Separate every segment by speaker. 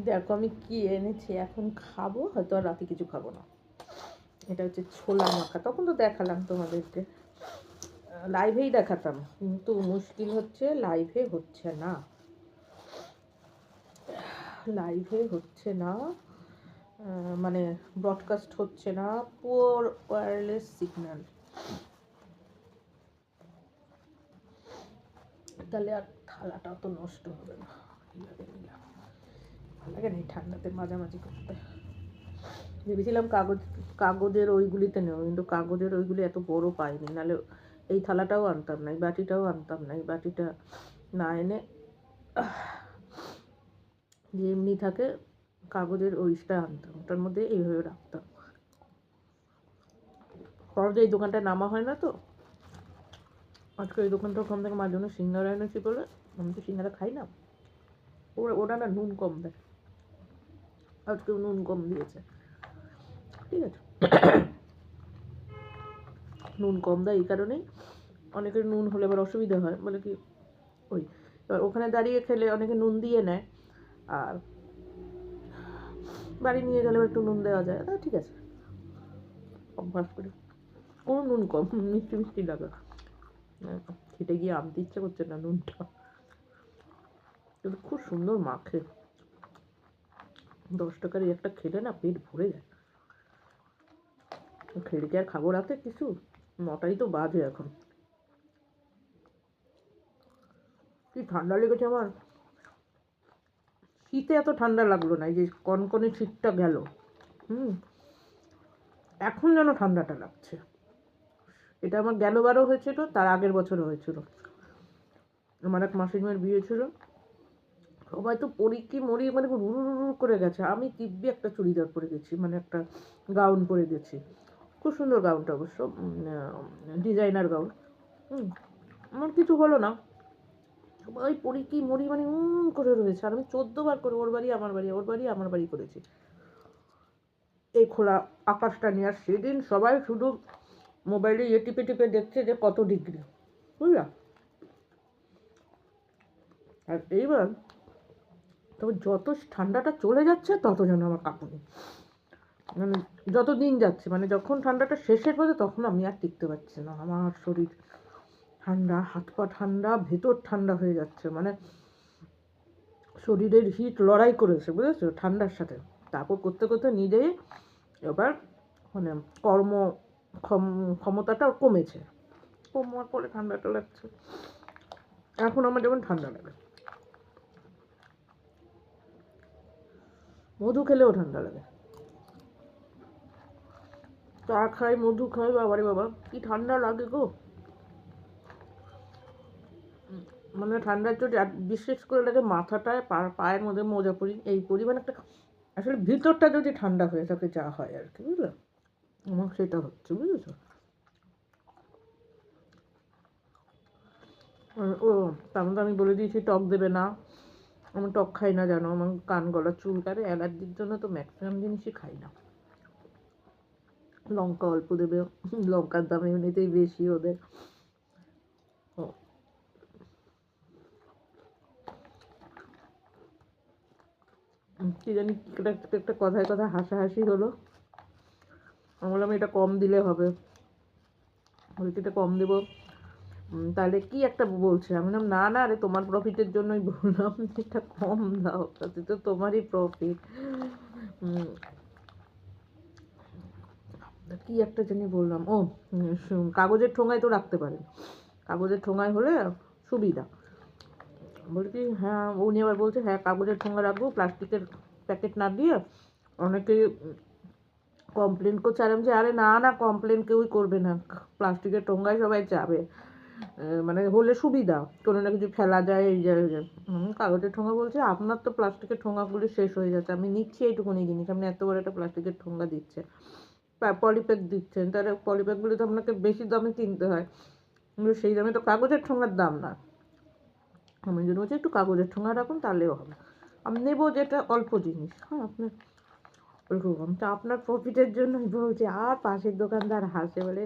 Speaker 1: দেখো আমি কি এনেছি, এখন খাবো, হয়তো আর রাতে কিছু খাবো না। এটা হচ্ছে ছোলা মাখা, তখন তো দেখালাম তোমাদেরকে, লাইভেই দেখাতাম, কিন্তু মুশকিল হচ্ছে লাইভে হচ্ছে না, লাইভে হচ্ছে না, মানে ব্রডকাস্ট হচ্ছে না, পুয়ার ওয়্যারলেস সিগন্যাল। তাহলে আর থালাটাও তো নষ্ট হবে না। ভালো লাগে না এই ঠান্ডাতে মাঝামাঝি করতে। ভেবেছিলাম কাগজের ওইগুলিতে নেব, কিন্তু কাগজের ওইগুলি এত বড় পাইনি, নাহলে এই থালাটাও আনতাম না, এই বাটিটাও আনতাম না, এই বাটিটা না এনে যে এমনি থাকে কাগজের ওইটা আনতাম, ওটার মধ্যে এইভাবে রাখতাম। সহজে এই দোকানটায় নামা হয় না তো, আজকে এই দোকানটা ওখান থেকে মার জন্য সিঙ্গারা এনেছি বলে, আমি তো সিঙ্গারা খাই না, ওরা না নুন কম দেয়, আজকেও নুন কম দিয়েছে, ঠিক আছে। নুন কম দেয় এই কারণেই, অনেকের নুন হলে আবার অসুবিধা হয়, বলে কি ওই এবার ওখানে দাঁড়িয়ে খেলে অনেকে নুন দিয়ে নেয়, আর বাড়ি নিয়ে গেলে একটু নুন দেওয়া যায়, তা ঠিক আছে, অভ্যাস করি। কোনো নুন কম, মিষ্টি মিষ্টি লাগে, খেতে গিয়ে আনতে ইচ্ছে করছে না নুনটা, কিন্তু খুব সুন্দর মাখে, 10 টাকার একটা খেলে না পেট ভরে যায়। খেলে কি আর খাবো রাতে কিছু, 9টাই তো বাজে এখন। কি ঠান্ডা লেগেছে আমার, শীতে এত ঠান্ডা লাগলো না, এই যে কনকনে শীতটা গেল, এখন যেন ঠান্ডাটা লাগছে। এটা আমার গেল বারও হয়েছিল, তার আগের বছরও হয়েছিল, আমার এক মাসির মেয়ের বিয়ে ছিল, সবাই তো পরি কি মরি, মানে রুরু করে গেছে, আমি দিব্যি একটা চুড়িদার পরে গেছি, মানে একটা গাউন পরে গেছি, খুব সুন্দর গাউনটা অবশ্য, ডিজাইনার গাউন, আমার কিছু হলো না, সবাই পরি কি মরি মানে করে রয়েছে, আর আমি 14বার করে ওর বাড়ি আমার বাড়ি, ওর বাড়ি আমার বাড়ি করেছি এই খোলা আকাশটা নিয়ে। আর সেদিন সবাই শুধু মোবাইলে টিপে টিপে দেখছে যে কত ডিগ্রি, বুঝলা। আর এইবার তবে যত ঠান্ডাটা চলে যাচ্ছে তত যেন আমার কাঁপুনি, মানে যত দিন যাচ্ছে, মানে যখন ঠান্ডাটা শেষের পথে তখন আমি আর টিকতে পারছি না, আমার শরীর ঠান্ডা, হাত পা ঠান্ডা, ভেতর ঠান্ডা হয়ে যাচ্ছে, মানে শরীরের হিট লড়াই করেছে বুঝেছো ঠান্ডার সাথে, তারপর করতে করতে নিজেই এবার মানে কর্ম ক্ষমতাটা কমেছে, কমার পরে ঠান্ডাটা লাগছে, এখন আমার যেমন ঠান্ডা লাগে, মধু খেলেও ঠান্ডা লাগে, চা খাই মধু খাই, বাবারে বাবা কি ঠান্ডা লাগে গো, মানে ঠান্ডার চোট বিশেষ করে লাগে মাথাটায়, পায়ের মধ্যে মোজা পরি, এই পরিমাণ একটা, আসলে ভিতরটা যদি ঠান্ডা হয়ে থাকে যা হয় আর কি, বুঝলো, আমার সেটা হচ্ছে বুঝেছো। ও তার মধ্যে আমি বলে দিয়েছি টক দেবে না, আমি টক খাই না জানো, আমার কান গলা চুলকারে, অ্যালার্জির জন্য তো ম্যাক্সিমাম জিনিসই খাই না। লঙ্কা অল্প দেবে, লঙ্কার দাম এমনিতেই বেশি ওদের, ও কি জানি একটা কথায় কথায় হাসাহাসি হলো, আমি বললাম এটা কম দিলে হবে, বলছি এটা কম দেবো, তাহলে কি একটা বলছে, আমি বললাম না না আরে তোমার প্রফিটের জন্যই বললাম, এটা কম দাও, তাতে তো তোমারই প্রফিট। কি একটা জানি বললাম, ও কাগজের ঠোঙায় তো রাখতে পারেন, কাগজের ঠোঙায় হলে সুবিধা, বলছি হ্যাঁ, উনি আবার বলছে হ্যাঁ কাগজের ঠোঙা রাখবো, প্লাস্টিকের প্যাকেট না দিয়ে, অনেকে কমপ্লেন করছে, আর আমি যে আরে না না কমপ্লেন কেউই করবে না, প্লাস্টিকের ঠোঙায় সবাই যাবে, মানে হলে সুবিধা, কোনো না কিছু ফেলা যায়, এই যায় কাগজের ঠোঙা বলছে আপনার তো প্লাস্টিকের ঠোঙাগুলি শেষ হয়ে যাচ্ছে, আমি নিচ্ছি এইটুকুনি জিনিস, আপনি এত বড় একটা প্লাস্টিকের ঠোঙা দিচ্ছে, পলিপ্যাক দিচ্ছেন, তাহলে পলিপ্যাকগুলি তো আপনাকে বেশি দামে কিনতে হয়, কিন্তু সেই দামে তো কাগজের ঠোঙার দাম না, আমি যদি বলছি একটু কাগজের ঠোঙা রাখুন তাহলেও হবে, আমি নেবো যেটা অল্প জিনিস, হ্যাঁ আপনার ওরকম তো আপনার প্রফিটের জন্যই বলছি, আর পাশের দোকানদার হাসে বলে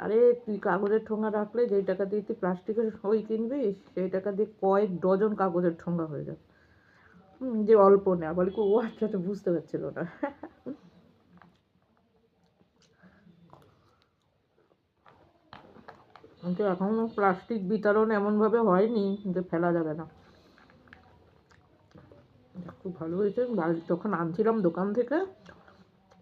Speaker 1: আরে তুই কাগজের ঠোঙা রাখলে যেই টাকা দিয়ে তুই প্লাস্টিকের ওই কিনবি, সেই টাকা দিয়ে কয়েক ডজন কাগজের ঠোঙা হয়ে যাবে, যে অল্প নেওয়া, বলে কি ও আচ্ছা তো বুঝতে পারছিল না। কিন্তু এখনো প্লাস্টিক বিতরণ এমনভাবে হয়নি যে ফেলা যাবে না। খুব ভালো হয়েছে। যখন আনছিলাম দোকান থেকে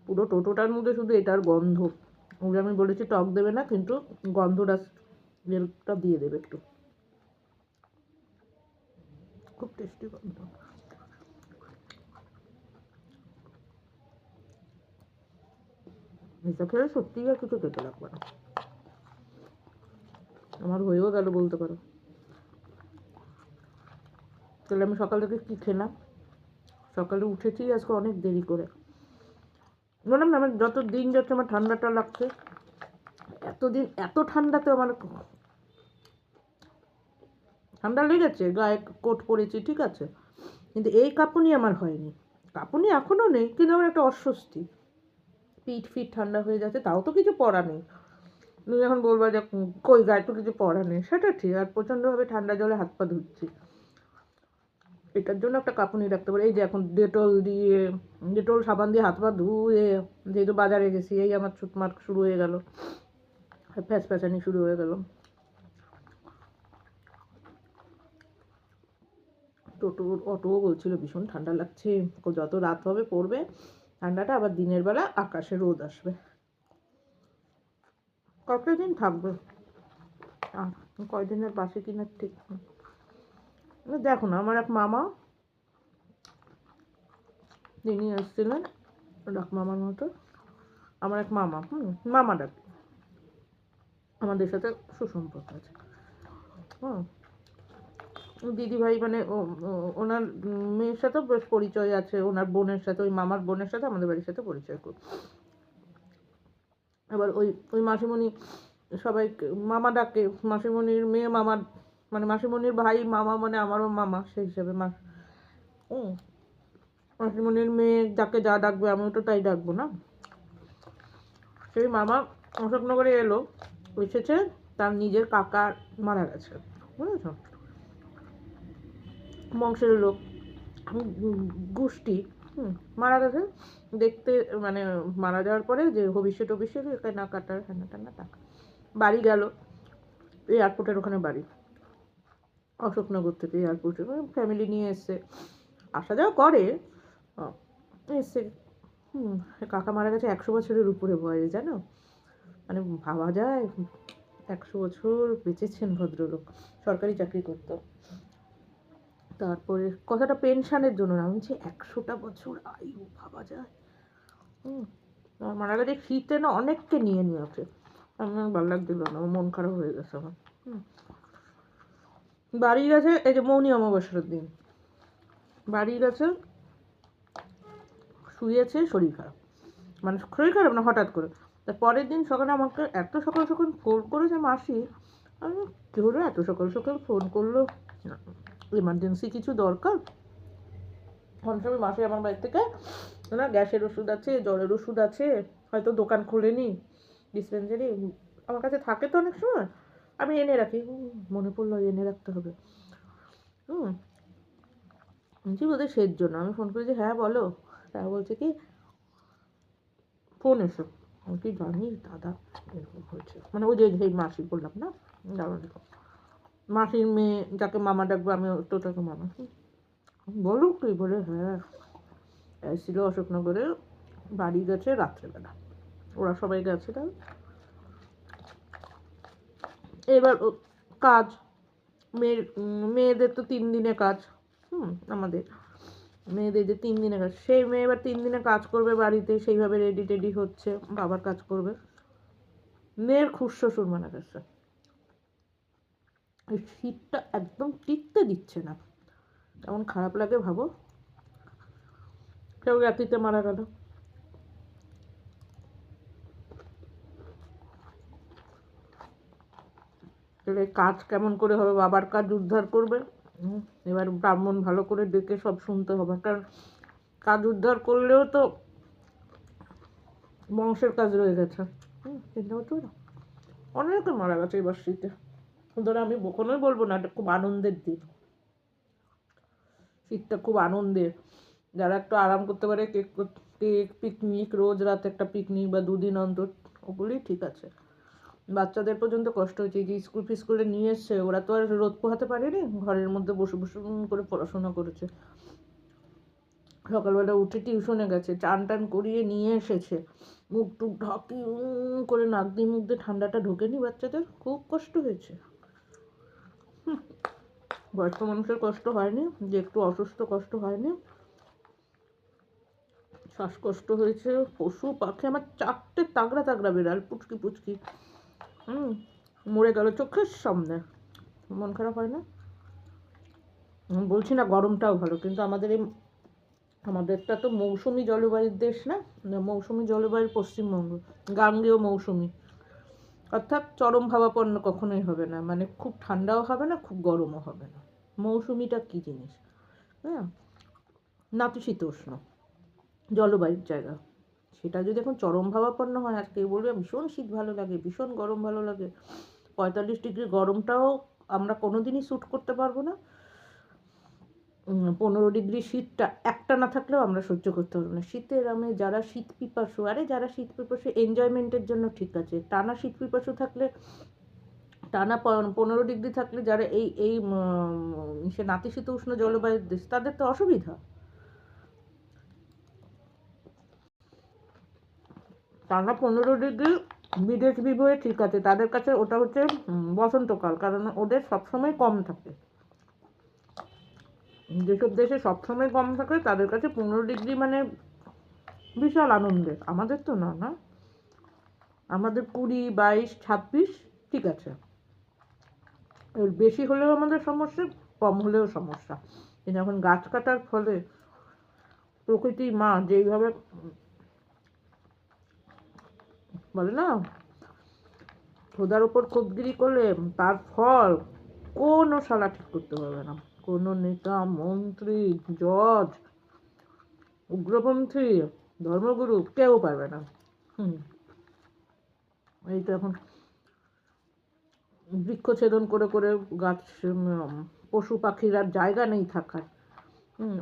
Speaker 1: পুরো টোটোটার মধ্যে শুধু এটার গন্ধ। ওকে আমি বলেছি টক দেবে না, কিন্তু গন্ধটা যেটা দিয়ে দেবে একটু। খুব টেস্টি গন্ধ। এটা খেলে সত্যিই আর কিছু খেতে লাগবে না। আমার হয়েও গেল বলতে পারো। তাহলে আমি সকাল থেকে কী খেলাম? সকালে উঠেছি আজকে অনেক দেরি করে। বললাম না আমার যত দিন যাচ্ছে আমার ঠান্ডাটা লাগছে। এতদিন এত ঠান্ডাতে আমার ঠান্ডা লেগেছে, গায়ে কোট পরেছি ঠিক আছে, কিন্তু এই কাঁপুনি আমার হয়নি। কাঁপুনি এখনও নেই, কিন্তু আমার একটা অস্বস্তি, পিঠ ফিট ঠান্ডা হয়ে যাচ্ছে। তাও তো কিছু পরা নেই। তুমি যখন বলবা যে কই গায়ে তো কিছু পরা নেই, সেটা ঠিক। আর প্রচণ্ডভাবে ঠান্ডা জলে হাত পা ধুচ্ছি, এটার জন্য একটা কাঁপুনি রাখতে পারে। এই যে এখন ডেটল সাবান দিয়ে হাত পা ধুয়ে যেহেতু বাজারে গেছি, এই আমার ছুটমাট শুরু হয়ে গেল, প্যাঁচ প্যাঁচানি শুরু হয়ে গেল। অটোও বলছিল ভীষণ ঠান্ডা লাগছে, যত রাত হবে পড়বে ঠান্ডাটা, আবার দিনের বেলা আকাশে রোদ আসবে। কতদিন থাকবে আর কয়দিনের বাসে কিনা ঠিক দেখো না। আমার এক মামা, তিনি এসেছিলেন ডাক মামার মতো। আমার এক মামা, মামা ডাক, আমাদের সাথে সুসম্পর্ক আছে। দিদিভাই মানে ওনার মেয়ের সাথেও বেশ পরিচয় আছে, ওনার বোনের সাথে, ওই মামার বোনের সাথে আমাদের বাড়ির সাথে পরিচয় খুব। আবার ওই ওই মাসিমণি সবাই মামা ডাকে, মাসিমণির মেয়ে মামার, মানে মাসিমণির ভাই মামা, মানে আমারও মামা সেই হিসাবে মাসিমণির মেয়ে যাকে যা ডাকবে আমিও তো তাই ডাকবো না। সেই মামা অশোকনগরে এসেছে, তার নিজের কাকা মারা গেছে, বুঝেছ, বংশের লোক, গোষ্ঠী, মারা গেছে। দেখতে মানে মারা যাওয়ার পরে যে ভবিষ্যৎ কেনাকাটার হ্যানা টানা টাকা, বাড়ি গেল এয়ারপোর্টের ওখানে বাড়ি, অশোকনগর থেকে এয়ারপোর্টে ফ্যামিলি নিয়ে এসছে, আসা যাওয়া করে এসছে। কাকা মারা গেছে 100 বছরের উপরে বয়স, জানো, মানে ভাবা যায় 100 বছর বেঁচেছেন ভদ্রলোক, সরকারি চাকরি করতো। তারপরে কথাটা পেনশনের জন্য না, আমি 100টা বছর আয়ু, ভাবা যায়। মারা গেছে শীতে না, অনেককে নিয়ে নিয়েছে। আমার ভালো লাগছিল না, মন খারাপ হয়ে গেছে আমার। বাড়ি গেছে এই যে মৌনি অমাবস্যার দিন, বাড়ি গেছে, শুয়েছে, শরীর খারাপ, মানে শরীর খারাপ না হঠাৎ করে। তার পরের দিন সকালে আমাকে এত সকাল সকাল ফোন করেছে মাসি, আমি কী হলো এত সকাল সকাল ফোন করলো, এমার্জেন্সি কিছু দরকার? কোন সময় মাসি আমার বাড়ি থেকে না গ্যাসের ওষুধ আছে, জ্বরের ওষুধ আছে, হয়তো দোকান খোলেনি ডিসপেন্সারি, আমার কাছে থাকে তো অনেক সময়, আমি এনে রাখি। মনে পড়লো এনে রাখতে হবে। বলছি বোধহয় সের জন্য আমি ফোন করেছি, হ্যাঁ বলো। তারা বলছে কি ফোন এসো, আমি কি জানিস দাদা এরকম হয়েছে, মানে ওই যে সেই মাসি বললাম না, মাসির মেয়ে যাকে মামা ডাকবো আমি তো তাকে মামা, বলো কি বলে, হ্যাঁ এসেছিল অশোকনগরে, বাড়ি গেছে রাত্রেবেলা, ওরা সবাই গেছে। এবার কাজ মেয়েদের তো 3 দিনে কাজ, আমাদের মেয়েদের যে 3 দিনে কাজ, সেই মেয়ে এবার 3 দিনে কাজ করবে বাড়িতে, সেইভাবে রেডি টেডি হচ্ছে, বাবার কাজ করবে। মেয়ের খুড়শ্বশুর মারা গেছে, এই শীতটা একদম টিকতে দিচ্ছে না, কেমন খারাপ লাগে ভাবো, কেউ রাত্রিতে মারা গেল। তাহলে কাজ কেমন করে হবে, বাবার কাজ উদ্ধার করবে, এবার ব্রাহ্মণ ভালো করে ডেকে সব শুনতে হবে, কারণ কাজ উদ্ধার করলেও তো বংশের কাজ রয়ে গেছে। চিন্তা করতে পারো, অনেকে মারা গেছে এবার শীতে। ধরো আমি কখনোই বলবো না এটা খুব আনন্দের দিন, শীতটা খুব আনন্দের, যারা একটু আরাম করতে পারে, কেক পিকনিক, রোজ রাত একটা পিকনিক বা দুদিন অন্তর, ওগুলোই ঠিক আছে। বাচ্চাদের পর্যন্ত কষ্ট হয়েছে, যে স্কুল ফিস্কুলে নিয়ে এসছে, ওরা তো আর রোদ পোহাতে পারেনি, ঘরের মধ্যে বসে বসে করে পড়াশোনা করেছে। সকালবেলা উঠে টিউশনে গেছে, চান টান করিয়ে নিয়ে এসেছে, মুখ টুক ঢাকি করে নাক দিয়ে মুখ দিয়ে ঠান্ডাটা ঢোকেনি, বাচ্চাদের খুব কষ্ট হয়েছে। বয়স্ক মানুষের কষ্ট হয়নি, যে একটু অসুস্থ কষ্ট হয়নি, শ্বাসকষ্ট হয়েছে। পশু পাখি, আমার 4টে তাগড়া তাগড়া বিড়াল, পুচকি পুচকি, মরে গেল চোখের সামনে, মন খারাপ হয় না? বলছি না গরমটাও ভালো, কিন্তু আমাদেরটা তো মৌসুমি জলবায়ুর দেশ না, মৌসুমি জলবায়ুর পশ্চিমবঙ্গ, গাঙ্গেয় মৌসুমি, অর্থাৎ চরম ভাবাপন্ন কখনোই হবে না, মানে খুব ঠান্ডাও হবে না, খুব গরমও হবে না। মৌসুমিটা কী জিনিস, হ্যাঁ, নাতিশীতোষ্ণ জলবায়ুর জায়গা। সেটা যদি এখন চরম ভাবাপন্ন হয়, আজকে বলবে ভীষণ শীত ভালো লাগে, ভীষণ গরম ভালো লাগে, 45 ডিগ্রি গরমটাও আমরা কোনোদিনই শ্যুট করতে পারবো না, 15 ডিগ্রি শীতটা একটা না থাকলেও আমরা সহ্য করতে পারবো না। শীতের আমি যারা শীত পিপাসু, যারা শীত পিপাসু এনজয়মেন্টের জন্য ঠিক আছে, টানা শীত পিপাসু থাকলে, টানা 15 ডিগ্রি থাকলে, যারা এই সে নাতিশীতোষ্ণ জলবায়ুর দেশ, তাদের তো অসুবিধা। টানা 15 ডিগ্রি বিদেশ বিভয়ে ঠিক আছে, তাদের কাছে ওটা হচ্ছে বসন্তকাল, কারণ ওদের সবসময় কম থাকে। যেসব দেশে সবসময় কম থাকে তাদের কাছে 15 ডিগ্রি মানে বিশাল আনন্দের। আমাদের তো না, না, আমাদের 20, 22, 26 ঠিক আছে, এর বেশি হলেও আমাদের সমস্যা, কম হলেও সমস্যা। কিন্তু এখন গাছ কাটার ফলে প্রকৃতির মা যেইভাবে বলে না, খোদার ওপর খোদগিরি করলে তার ফল কোনো শালা ঠিক করতে পারবে না, কোনো নেতা, মন্ত্রী, জজ, উগ্রপন্থী, ধর্মগুরু কেউ পারবে না। এই তো এখন বৃক্ষছেদন করে করে গাছ, পশু পাখির আর জায়গা নেই থাকার।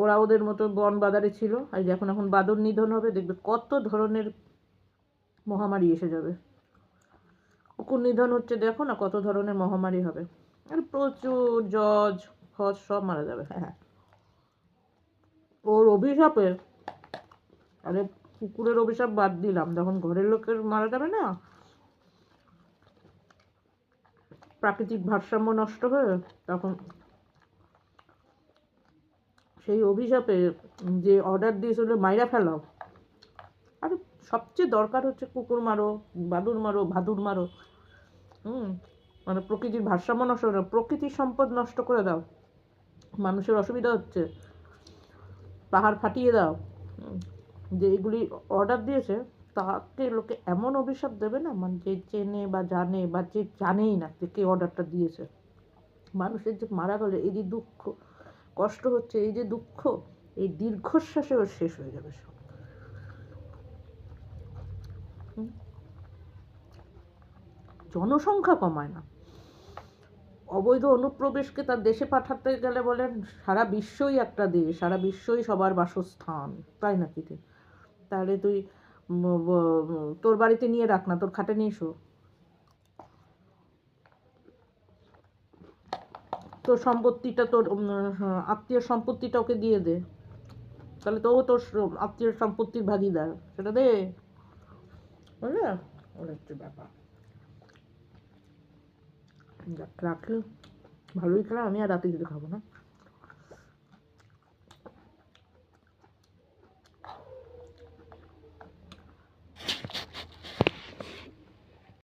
Speaker 1: ওরা ওদের মতো বন বাদারে ছিল, আর যখন এখন বাদর নিধন হবে, দেখবে কত ধরনের মহামারী এসে যাবে। কুকুর নিধন হচ্ছে, দেখো না কত ধরনের মহামারী হবে, আর প্রচুর জজ ফজ সব মারা যাবে। হ্যাঁ, ওর অভিশাপে, আরে কুকুরের অভিশাপ বাদ দিলাম, যখন ঘরের লোকের মারা যাবে না, প্রাকৃতিক ভারসাম্য নষ্ট হয়ে, তখন সেই অভিশাপে যে অর্ডার দিয়েছিল মাইরা ফেলাও, আর সবচেয়ে দরকার হচ্ছে কুকুর মারো, বাদুর মারো, ভাদুর মারো, মানে প্রকৃতির ভারসাম্য নষ্ট করে, প্রকৃতির সম্পদ নষ্ট করে দাও, মানুষের অসুবিধা হচ্ছে, পাহাড় ফাটিয়ে দাও, যে এগুলি অর্ডার দিয়েছে, তাকে লোকে এমন অভিশাপ দেবে না, মানে যে চেনে বা জানে, বা যে জানেই না যে কে অর্ডারটা দিয়েছে, মানুষের যে মারা গেলে এই যে দুঃখ কষ্ট হচ্ছে, এই যে দুঃখ, এই দীর্ঘশ্বাসে ওর শেষ হয়ে যাবে সব। জনসংখ্যা কমায় না, অবৈধ অনুপ্রবেশকে তার দেশে পাঠাতে গেলে বলেন সারা বিশ্বই একটা দেশ, সারা বিশ্বই সবার বাসস্থান, তাই নাকি? তাহলে তুই তোর বাড়িতে নিয়ে রাখ না, তোর খাটে নিয়ে এসো, তোর সম্পত্তিটা, তোর আত্মীয় সম্পত্তিটা ওকে দিয়ে দে, তাহলে তো ও তোর আত্মীয় সম্পত্তির ভাগিদার, সেটা দে, বুঝলে? ওটা হচ্ছে ব্যাপার। রাখলে ভালোই খেলাম, আমি আর রাতে কিছু খাবো না।